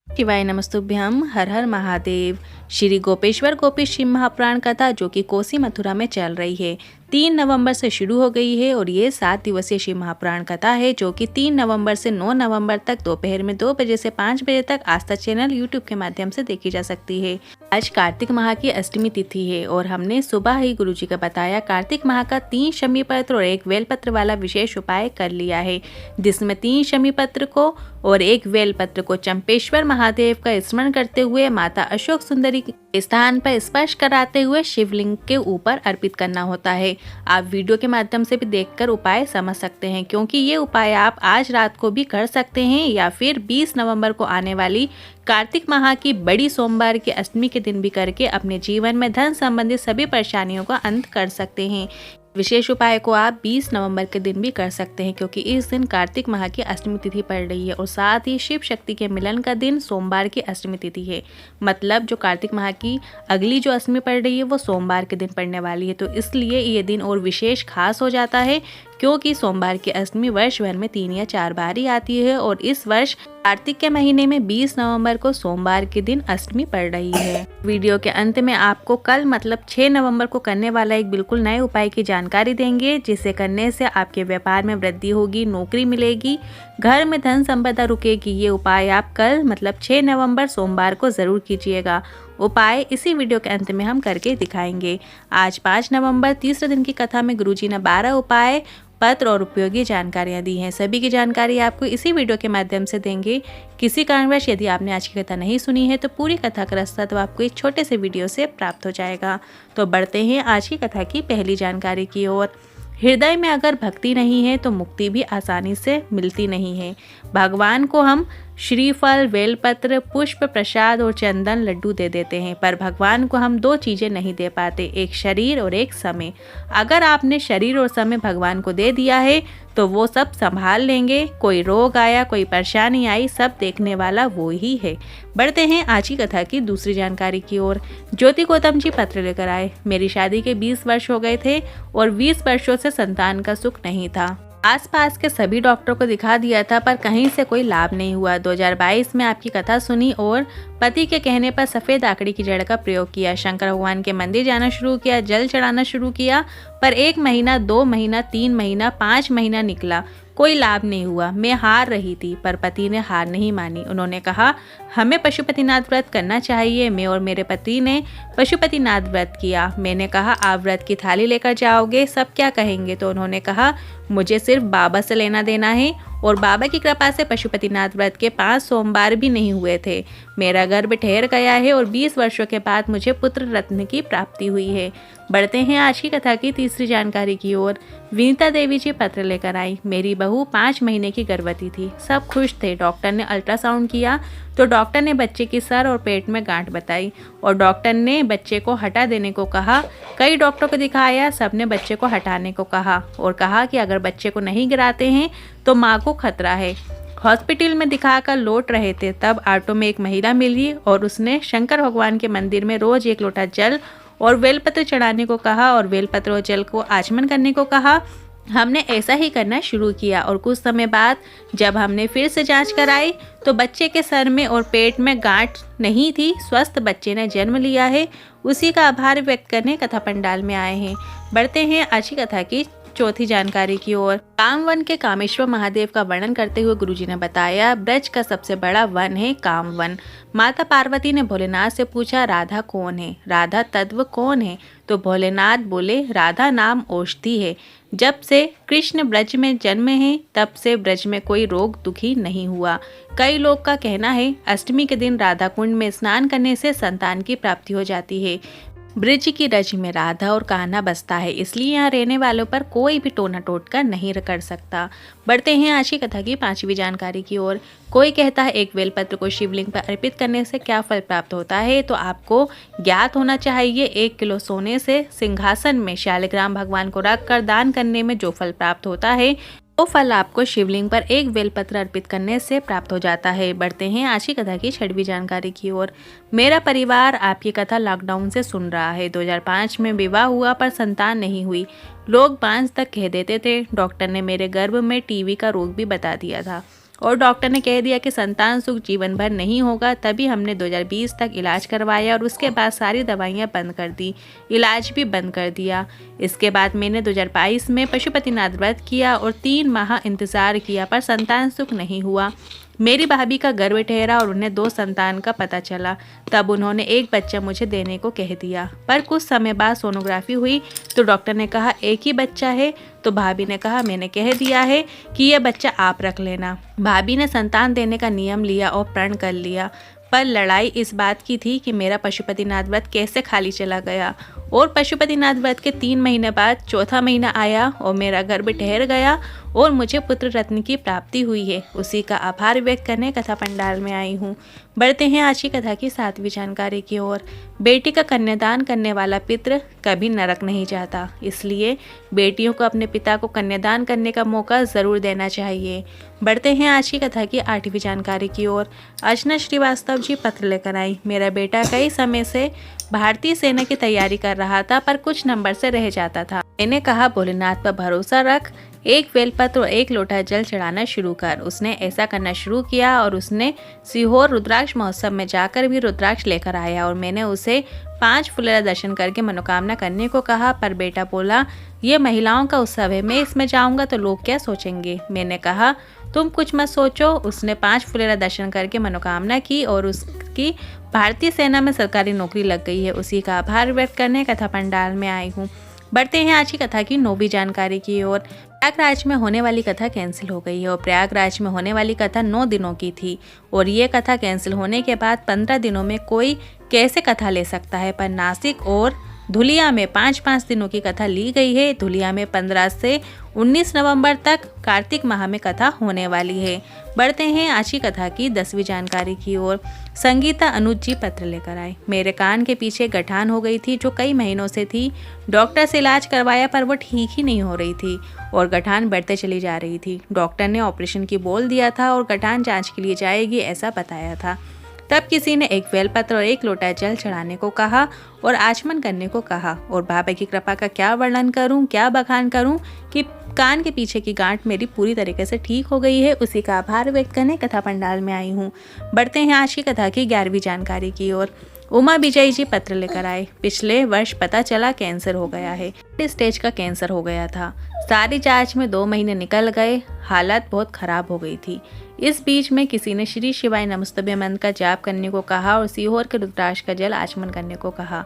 शिवाय नमस्तुभ्यम। हर हर महादेव। श्री गोपेश्वर गोपीश शिव महापुराण कथा जो कि कोसी मथुरा में चल रही है 3 नवंबर से शुरू हो गई है और ये 7 दिवसीय शिव महापुराण कथा है जो कि 3 नवंबर से 9 नवंबर तक दोपहर में 2 बजे से 5 बजे तक आस्था चैनल यूट्यूब के माध्यम से देखी जा सकती है। आज कार्तिक माह की अष्टमी तिथि है और हमने सुबह ही गुरुजी का बताया कार्तिक माह का 3 शमी पत्र और 1 बेल पत्र वाला विशेष उपाय कर लिया है, जिसमें 3 शमी पत्र को और 1 बेल पत्र को चंपेश्वर महादेव का स्मरण करते हुए माता अशोक सुंदरी के स्थान पर स्पर्श कराते हुए शिवलिंग के ऊपर अर्पित करना होता है। आप वीडियो के माध्यम से भी देखकर उपाय समझ सकते हैं, क्योंकि ये उपाय आप आज रात को भी कर सकते हैं या फिर 20 नवंबर को आने वाली कार्तिक माह की बड़ी सोमवार की अष्टमी के दिन भी करके अपने जीवन में धन संबंधित सभी परेशानियों का अंत कर सकते हैं। विशेष उपाय को आप 20 नवंबर के दिन भी कर सकते हैं, क्योंकि इस दिन कार्तिक माह की अष्टमी तिथि पड़ रही है और साथ ही शिव शक्ति के मिलन का दिन सोमवार की अष्टमी तिथि है। मतलब जो कार्तिक माह की अगली जो अष्टमी पड़ रही है वो सोमवार के दिन पड़ने वाली है, तो इसलिए ये दिन और विशेष खास हो जाता है, क्योंकि सोमवार की अष्टमी वर्ष भर में 3 या 4 बार ही आती है और इस वर्ष कार्तिक के महीने में 20 नवंबर को सोमवार के दिन अष्टमी पड़ रही है। वीडियो के अंत में आपको कल मतलब 6 नवंबर को करने वाला एक बिल्कुल नए उपाय की जानकारी देंगे, जिसे करने से आपके व्यापार में वृद्धि होगी, नौकरी मिलेगी, घर में धन संपदा रुकेगी। ये उपाय आप कल मतलब 6 नवंबर सोमवार को जरूर कीजिएगा। उपाय इसी वीडियो के अंत में हम करके दिखाएंगे। आज 5 नवंबर तीसरे दिन की कथा में गुरुजी ने 12 उपाय पत्र और उपयोगी जानकारियां दी हैं। सभी की जानकारी आपको इसी वीडियो के माध्यम से देंगे। किसी कारणवश यदि आपने आज की कथा नहीं सुनी है तो पूरी कथा का रास्ता तो आपको इस छोटे से वीडियो से प्राप्त हो जाएगा। तो बढ़ते हैं आज की कथा की पहली जानकारी की ओर। हृदय में अगर भक्ति नहीं है तो मुक्ति भी आसानी से मिलती नहीं है। भगवान को हम श्रीफल, बेलपत्र, पुष्प, प्रसाद और चंदन लड्डू दे देते हैं, पर भगवान को हम 2 चीजें नहीं दे पाते, एक शरीर और एक समय। अगर आपने शरीर और समय भगवान को दे दिया है तो वो सब संभाल लेंगे। कोई रोग आया, कोई परेशानी आई, सब देखने वाला वो ही है। बढ़ते हैं आज की कथा की दूसरी जानकारी की ओर। ज्योति गौतम जी पत्र लेकर आए। मेरी शादी के 20 वर्ष हो गए थे और 20 वर्षों से संतान का सुख नहीं था। आसपास के सभी डॉक्टरों को दिखा दिया था पर कहीं से कोई लाभ नहीं हुआ। 2022 में आपकी कथा सुनी और पति के कहने पर सफेद आकड़ी की जड़ का प्रयोग किया। शंकर भगवान के मंदिर जाना शुरू किया, जल चढ़ाना शुरू किया, पर 1 महीना, 2 महीना, 3 महीना, 5 महीना निकला, कोई लाभ नहीं हुआ। मैं हार रही थी पर पति ने हार नहीं मानी। उन्होंने कहा हमें पशुपतिनाथ व्रत करना चाहिए। मैं और मेरे पति ने पशुपतिनाथ व्रत किया। मैंने कहा आप व्रत की थाली लेकर जाओगे, सब क्या कहेंगे? तो उन्होंने कहा मुझे सिर्फ बाबा से लेना देना है और बाबा की कृपा से पशुपतिनाथ व्रत के 5 सोमवार भी नहीं हुए थे। मेरा गर्भ ठहर गया है और 20 वर्षों के बाद मुझे पुत्र रत्न की प्राप्ति हुई है। बढ़ते हैं आज की कथा की तीसरी जानकारी की ओर। विनीता देवी जी पत्र लेकर आई। मेरी बहू 5 महीने की गर्भवती थी। सब खुश थे। डॉक्टर ने अल्ट्रासाउंड किया तो डॉक्टर ने बच्चे की सर और पेट में गांठ बताई और डॉक्टर ने बच्चे को हटा देने को कहा। कई डॉक्टरों को दिखाया, सबने बच्चे को हटाने को कहा और कहा कि अगर बच्चे को नहीं गिराते हैं तो माँ को खतरा है। हॉस्पिटल में दिखाकर लौट रहे थे, तब ऑटो में एक महिला मिली और उसने शंकर भगवान के मंदिर में रोज 1 लोटा जल और बेलपत्र चढ़ाने को कहा और बेलपत्र और जल को आचमन करने को कहा। हमने ऐसा ही करना शुरू किया और कुछ समय बाद जब हमने फिर से जांच कराई तो बच्चे के सर में और पेट में गांठ नहीं थी। स्वस्थ बच्चे ने जन्म लिया है। उसी का आभार व्यक्त करने कथा पंडाल में आए हैं। बढ़ते हैं आज की कथा की चौथी जानकारी की ओर। कामवन के कामेश्वर महादेव का वर्णन करते हुए गुरुजी ने बताया ब्रज का सबसे बड़ा वन है कामवन। माता पार्वती ने भोलेनाथ से पूछा राधा कौन है, राधा तत्व कौन है? तो भोलेनाथ बोले राधा नाम औषधि है। जब से कृष्ण ब्रज में जन्मे हैं तब से ब्रज में कोई रोग दुखी नहीं हुआ। कई लोग का कहना है अष्टमी के दिन राधा कुंड में स्नान करने से संतान की प्राप्ति हो जाती है। ब्रज की रज में राधा और कान्हा बसता है, इसलिए यहाँ रहने वालों पर कोई भी टोना टोटका नहीं कर सकता। बढ़ते हैं आज की कथा की 5वीं जानकारी की ओर। कोई कहता है 1 बेलपत्र को शिवलिंग पर अर्पित करने से क्या फल प्राप्त होता है, तो आपको ज्ञात होना चाहिए 1 किलो सोने से सिंहासन में शालिग्राम भगवान को रखकर दान करने में जो फल प्राप्त होता है वो फल आपको शिवलिंग पर 1 बेलपत्र अर्पित करने से प्राप्त हो जाता है। बढ़ते हैं आज की कथा की 6वीं जानकारी की ओर। मेरा परिवार आपकी कथा लॉकडाउन से सुन रहा है। 2005 में विवाह हुआ पर संतान नहीं हुई। लोग 5 तक कह देते थे। डॉक्टर ने मेरे गर्भ में टीबी का रोग भी बता दिया था और डॉक्टर ने कह दिया कि संतान सुख जीवन भर नहीं होगा। तभी हमने 2020 तक इलाज करवाया और उसके बाद सारी दवाइयाँ बंद कर दी, इलाज भी बंद कर दिया। इसके बाद मैंने 2022 में पशुपतिनाथ व्रत किया और 3 माह इंतज़ार किया, पर संतान सुख नहीं हुआ। मेरी भाभी का गर्भ ठहरा और उन्हें 2 संतान का पता चला। तब उन्होंने एक बच्चा मुझे देने को कह दिया, पर कुछ समय बाद सोनोग्राफी हुई तो डॉक्टर ने कहा एक ही बच्चा है। तो भाभी ने कहा मैंने कह दिया है कि यह बच्चा आप रख लेना। भाभी ने संतान देने का नियम लिया और प्रण कर लिया, पर लड़ाई इस बात की थी कि मेरा पशुपतिनाथ व्रत कैसे खाली चला गया। और पशुपतिनाथ व्रत के 3 महीने बाद चौथा महीना आया और मेरा गर्भ ठहर गया और मुझे पुत्र रत्न की प्राप्ति हुई है। उसी का आभार व्यक्त करने कथा पंडाल में आई हूँ। बढ़ते हैं आज की कथा की 7वीं जानकारी की ओर। बेटी का कन्यादान करने वाला पितृ कभी नरक नहीं जाता, इसलिए बेटियों को अपने पिता को कन्यादान करने का मौका ज़रूर देना चाहिए। बढ़ते हैं आज की कथा की 8वीं जानकारी की ओर। अर्चना श्रीवास्तव जी पत्र लेकर आई। मेरा बेटा कई समय से भारतीय सेना की तैयारी कर रहा था, पर कुछ नंबर से रह जाता था। मैंने कहा भोलेनाथ पर भरोसा रख, एक बेलपत्र और 1 लोटा जल चढ़ाना शुरू कर। उसने ऐसा करना शुरू किया और उसने सीहोर रुद्राक्ष महोत्सव में जाकर भी रुद्राक्ष लेकर आया और मैंने उसे 5 फुलेरा दर्शन करके मनोकामना करने को कहा, पर बेटा बोला ये महिलाओं का उत्सव है, मैं इसमें जाऊंगा तो लोग क्या सोचेंगे। मैंने कहा तुम कुछ मत सोचो। उसने 5 फुलेरा दर्शन करके मनोकामना की और उसकी भारतीय सेना में सरकारी नौकरी लग गई है। उसी का आभार व्यक्त करने कथा पंडाल में आई हूँ। बढ़ते हैं आज की कथा की 9वीं जानकारी की ओर। प्रयागराज में होने वाली कथा कैंसिल हो गई है और प्रयागराज में होने वाली कथा 9 दिनों की थी और ये कथा कैंसिल होने के बाद 15 दिनों में कोई कैसे कथा ले सकता है, पर नासिक और धुलिया में 5-5 दिनों की कथा ली गई है। धुलिया में 15 से 19 नवंबर तक कार्तिक माह में कथा होने वाली है। बढ़ते हैं आज की कथा की 10वीं जानकारी की ओर। संगीता अनुज जी पत्र लेकर आए। मेरे कान के पीछे गठान हो गई थी जो कई महीनों से थी। डॉक्टर से इलाज करवाया पर वो ठीक ही नहीं हो रही थी और गठान बढ़ते चली जा रही थी। डॉक्टर ने ऑपरेशन की बोल दिया था और गठान जांच के लिए जाएगी ऐसा बताया था। तब किसी ने 1 बेलपत्र और 1 लोटा जल चढ़ाने को कहा और आचमन करने को कहा। और बाबा की कृपा का क्या वर्णन करूं, क्या बखान करूं कि कान के पीछे की गांठ मेरी पूरी तरीके से ठीक हो गई है। उसी का आभार व्यक्त करने कथा पंडाल में आई हूँ। बढ़ते हैं आज की कथा की 11वीं जानकारी की ओर। उमा विजय जी पत्र लेकर आए। पिछले वर्ष पता चला कैंसर हो गया है, स्टेज का कैंसर हो गया था। सारी जांच में 2 महीने निकल गए, हालत बहुत खराब हो गई थी। इस बीच में किसी ने श्री शिवाय नमस्तुभ्यं मंत्र का जाप करने को कहा और सीहोर के रुद्राक्ष का जल आचमन करने को कहा।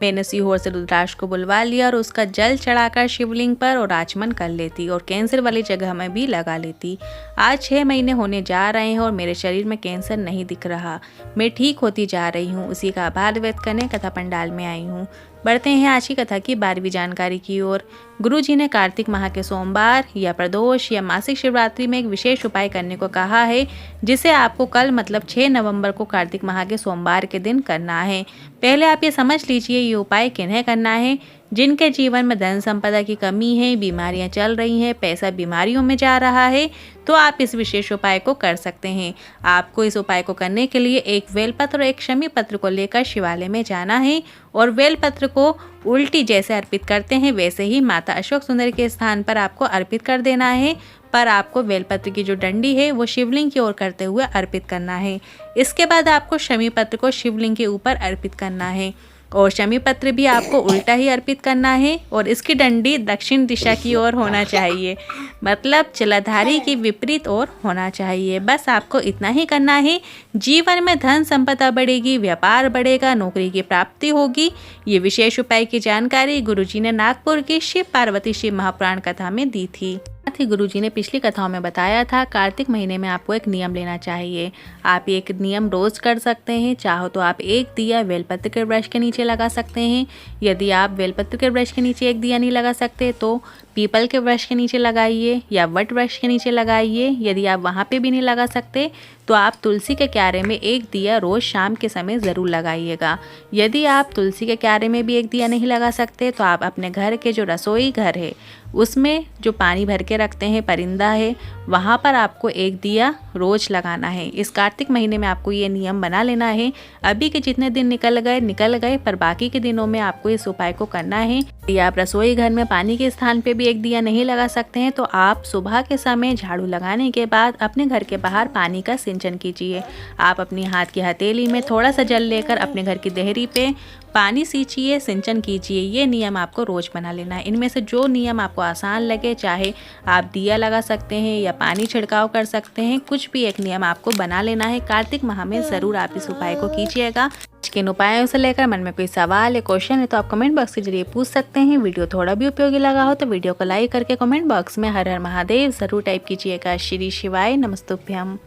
मैंने सीहोर से रुद्राक्ष को बुलवा लिया और उसका जल चढ़ाकर शिवलिंग पर और आचमन कर लेती और कैंसर वाली जगह में भी लगा लेती। आज 6 महीने होने जा रहे हैं और मेरे शरीर में कैंसर नहीं दिख रहा, मैं ठीक होती जा रही हूँ। उसी का आभार व्यक्त करने कथा पंडाल में आई हूँ। बढ़ते हैं आज की कथा की 12वीं जानकारी की ओर। गुरु जी ने कार्तिक माह के सोमवार या प्रदोष या मासिक शिवरात्रि में एक विशेष उपाय करने को कहा है, जिसे आपको कल मतलब 6 नवंबर को कार्तिक माह के सोमवार के दिन करना है। पहले आप ये समझ लीजिए ये उपाय किन्हें करना है। जिनके जीवन में धन संपदा की कमी है, बीमारियां चल रही हैं, पैसा बीमारियों में जा रहा है, तो आप इस विशेष उपाय को कर सकते हैं। आपको इस उपाय को करने के लिए 1 बेलपत्र और 1 शमी पत्र को लेकर शिवालय में जाना है और बेलपत्र को उल्टी जैसे अर्पित करते हैं वैसे ही माता अशोक सुंदर के स्थान पर आपको अर्पित कर देना है, पर आपको बेलपत्र की जो डंडी है वो शिवलिंग की ओर करते हुए अर्पित करना है। इसके बाद आपको शमी पत्र को शिवलिंग के ऊपर अर्पित करना है और शमी पत्र भी आपको उल्टा ही अर्पित करना है और इसकी डंडी दक्षिण दिशा की ओर होना चाहिए, मतलब जलाधारी की विपरीत ओर होना चाहिए। बस आपको इतना ही करना है। जीवन में धन संपदा बढ़ेगी, व्यापार बढ़ेगा, नौकरी की प्राप्ति होगी। ये विशेष उपाय की जानकारी गुरुजी ने नागपुर की शिव पार्वती शिव महापुराण कथा में दी थी। गुरुजी ने पिछली कथाओं में बताया था कार्तिक महीने में आपको एक नियम लेना चाहिए। आप एक नियम रोज कर सकते हैं। चाहो तो आप एक दिया बेलपत्र के वृक्ष के नीचे लगा सकते हैं। यदि आप बेलपत्र के वृक्ष के नीचे एक दिया नहीं लगा सकते तो पीपल के वृक्ष के नीचे लगाइए या वट वृक्ष के नीचे लगाइए। यदि आप वहाँ पे भी नहीं लगा सकते तो आप तुलसी के क्यारे में एक दिया रोज़ शाम के समय ज़रूर लगाइएगा। यदि आप तुलसी के क्यारे में भी एक दिया नहीं लगा सकते तो आप अपने घर के जो रसोई घर है उसमें जो पानी भर के रखते हैं परिंदा है, वहाँ पर आपको एक दिया रोज़ लगाना है। इस कार्तिक महीने में आपको ये नियम बना लेना है। अभी के जितने दिन निकल गए, पर बाकी के दिनों में आपको इस उपाय को करना है। यदि आप रसोई घर में पानी के स्थान पे भी एक दिया नहीं लगा सकते हैं तो आप सुबह के समय झाड़ू लगाने के बाद अपने घर के बाहर पानी का सिंचन कीजिए। आप अपनी हाथ की हथेली में थोड़ा सा जल लेकर अपने घर की देहरी पे पानी सींचिए, सिंचन कीजिए। ये नियम आपको रोज़ बना लेना है। इनमें से जो नियम आपको आसान लगे, चाहे आप दिया लगा सकते हैं या पानी छिड़काव कर सकते हैं, कुछ भी एक नियम आपको बना लेना है। कार्तिक माह में ज़रूर आप इस उपाय को कीजिएगा। किन उपायों से लेकर मन में कोई सवाल या क्वेश्चन है तो आप कमेंट बॉक्स के जरिए पूछ सकते हैं। वीडियो थोड़ा भी उपयोगी लगा हो तो वीडियो को लाइक करके कमेंट बॉक्स में हर हर महादेव ज़रूर टाइप कीजिएगा। श्री शिवाय नमस्तुभ्यम।